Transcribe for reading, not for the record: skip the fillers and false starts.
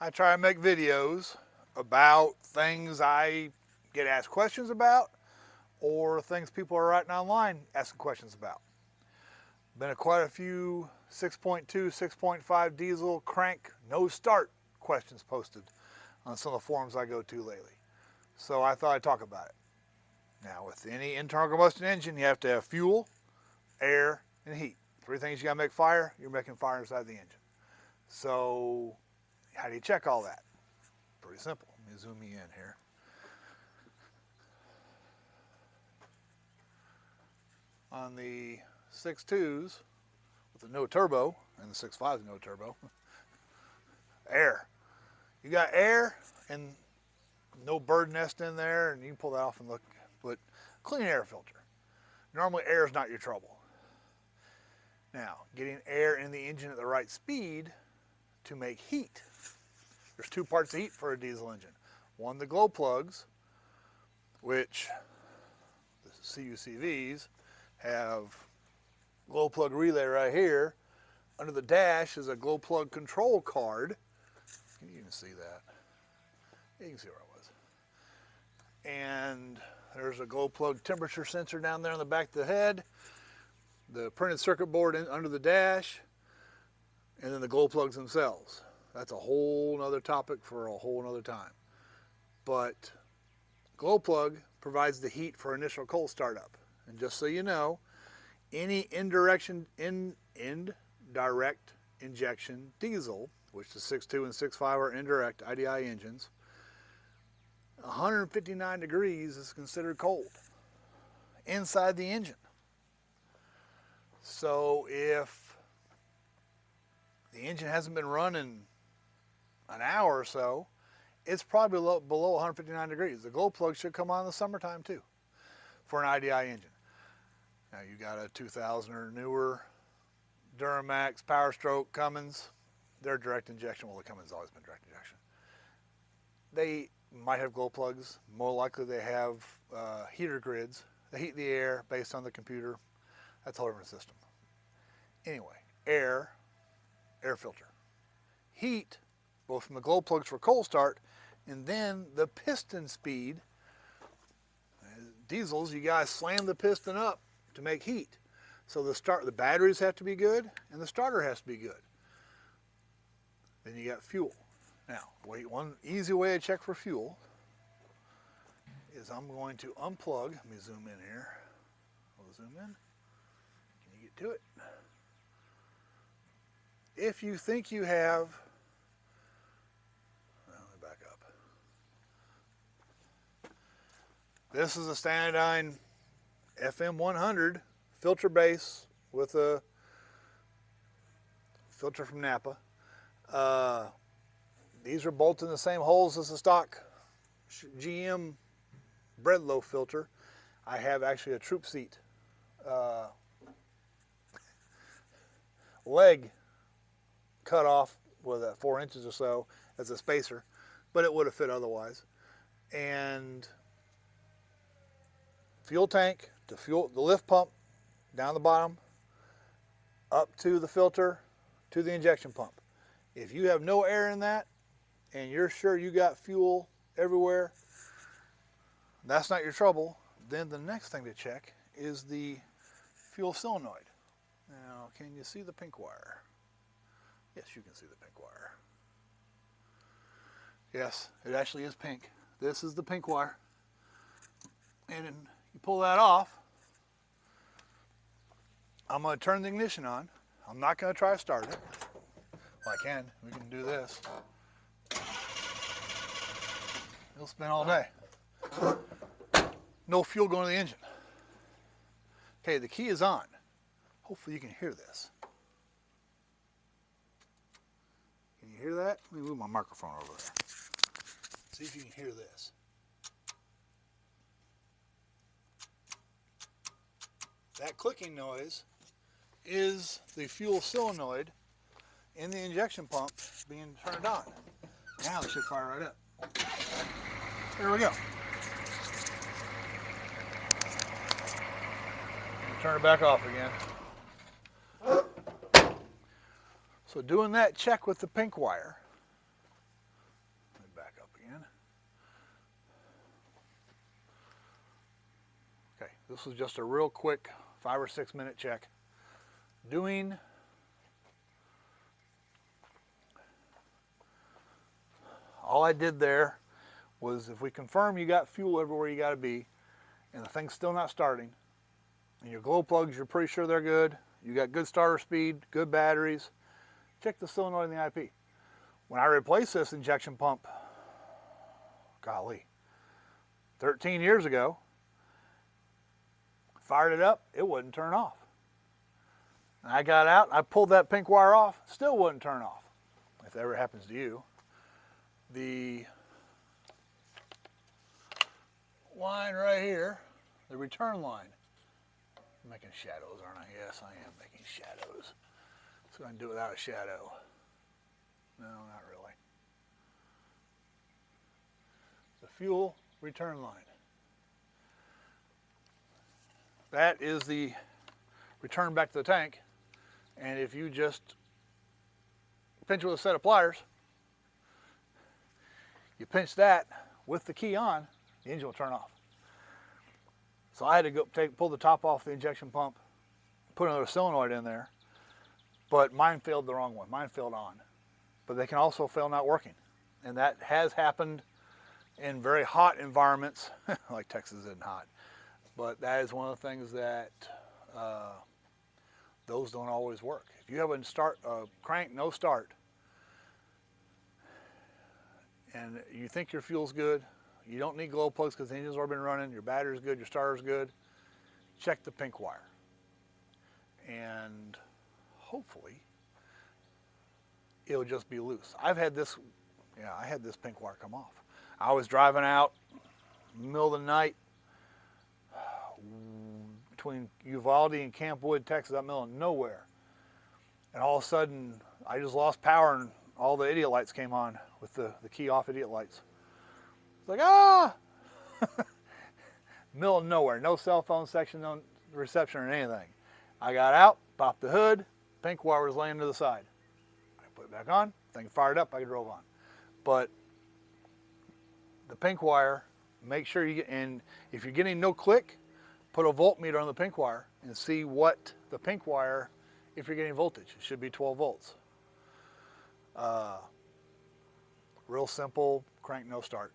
I try to make videos about things I get asked questions about or things people are writing online asking questions about. Been a quite a few 6.2, 6.5 diesel crank no start questions posted on some of the forums I go to lately. So I thought I'd talk about it. Now, with any internal combustion engine, you have to have fuel, air, and heat. Three things you gotta make fire. You're making fire inside the engine. So how do you check all that? Pretty simple. Let me zoom you in here. On the 6.2s with the no turbo and the 6.5s no turbo, air. You got air and no bird nest in there, and you can pull that off and look, but clean air filter. Normally air is not your trouble. Now, getting air in the engine at the right speed to make heat. There's two parts of heat for a diesel engine. One, the glow plugs, which the CUCVs have glow plug relay right here. Under the dash is a glow plug control card. Can you even see that? Yeah, you can see where I was. And there's a glow plug temperature sensor down there on the back of the head. The printed circuit board under the dash, and then the glow plugs themselves. That's a whole nother topic for a whole nother time. But glow plug provides the heat for initial cold startup. And just so you know, any indirect injection diesel, which the 6.2 and 6.5 are indirect IDI engines, 159 degrees is considered cold inside the engine. So if the engine hasn't been running an hour or so, it's probably below 159 degrees. The glow plug should come on in the summertime too for an IDI engine. Now you got a 2000 or newer Duramax, Power Stroke, Cummins. They're direct injection. Well, the Cummins has always been direct injection. They might have glow plugs. More likely they have heater grids. They heat the air based on the computer. That's a whole different system. Anyway, air filter. Heat, both from the glow plugs for cold start, and then the piston speed. Diesels, you guys slam the piston up to make heat. So the batteries have to be good, and the starter has to be good. Then you got fuel. Now, one easy way to check for fuel is I'm going to unplug. Let me zoom in here. I'll zoom in. Can you get to it? If you think you have, well, let me back up. This is a Standardine FM100 filter base with a filter from Napa. These are bolted in the same holes as the stock GM bread loaf filter. I have actually a troop seat leg cut off with 4 inches or so as a spacer, but it would have fit otherwise. And fuel tank to fuel the lift pump down the bottom up to the filter to the injection pump. If you have no air in that and you're sure you got fuel everywhere, that's not your trouble. Then the next thing to check is the fuel solenoid. Now, can you see the pink wire? Yes, you can see the pink wire. Yes, it actually is pink. This is the pink wire. And you pull that off. I'm going to turn the ignition on. I'm not going to try to start it. Well, I can. We can do this. It'll spin all day. No fuel going to the engine. Okay, the key is on. Hopefully you can hear this. Can you hear that? Let me move my microphone over there. See if you can hear this. That clicking noise is the fuel solenoid in the injection pump being turned on. Now it should fire right up. There we go. Turn it back off again. So doing that check with the pink wire, This was just a real quick 5 or 6 minute check. All I did there was, if we confirm you got fuel everywhere you got to be, and the thing's still not starting, and your glow plugs, you're pretty sure they're good, you got good starter speed, good batteries, check the solenoid and the IP. When I replaced this injection pump, golly, 13 years ago, fired it up, it wouldn't turn off. And I got out, I pulled that pink wire off, still wouldn't turn off. If that ever happens to you. The line right here, the return line. I'm making shadows, aren't I? Yes, I am making shadows. So I can do it without a shadow. No, not really. The fuel return line. That is the return back to the tank. And if you just pinch with a set of pliers, you pinch that with the key on, the engine will turn off. So I had to go pull the top off the injection pump, put another solenoid in there, but mine failed the wrong one. Mine failed on. But they can also fail not working. And that has happened in very hot environments, like Texas isn't hot. But that is one of the things that those don't always work. If you have a crank, no start, and you think your fuel's good, you don't need glow plugs because the engine's already been running, your battery's good, your starter's good, check the pink wire. And hopefully it'll just be loose. I had this pink wire come off. I was driving out middle of the night between Uvalde and Camp Wood, Texas, out middle of nowhere. And all of a sudden I just lost power and all the idiot lights came on with the key off idiot lights. It's like, ah! Middle of nowhere, no cell phone section, no reception or anything. I got out, popped the hood, pink wire was laying to the side. I put it back on, thing fired up, I drove on. But the pink wire, make sure you get, and if you're getting no click, put a voltmeter on the pink wire and see what the pink wire, if you're getting voltage. It should be 12 volts. Real simple, crank, no start.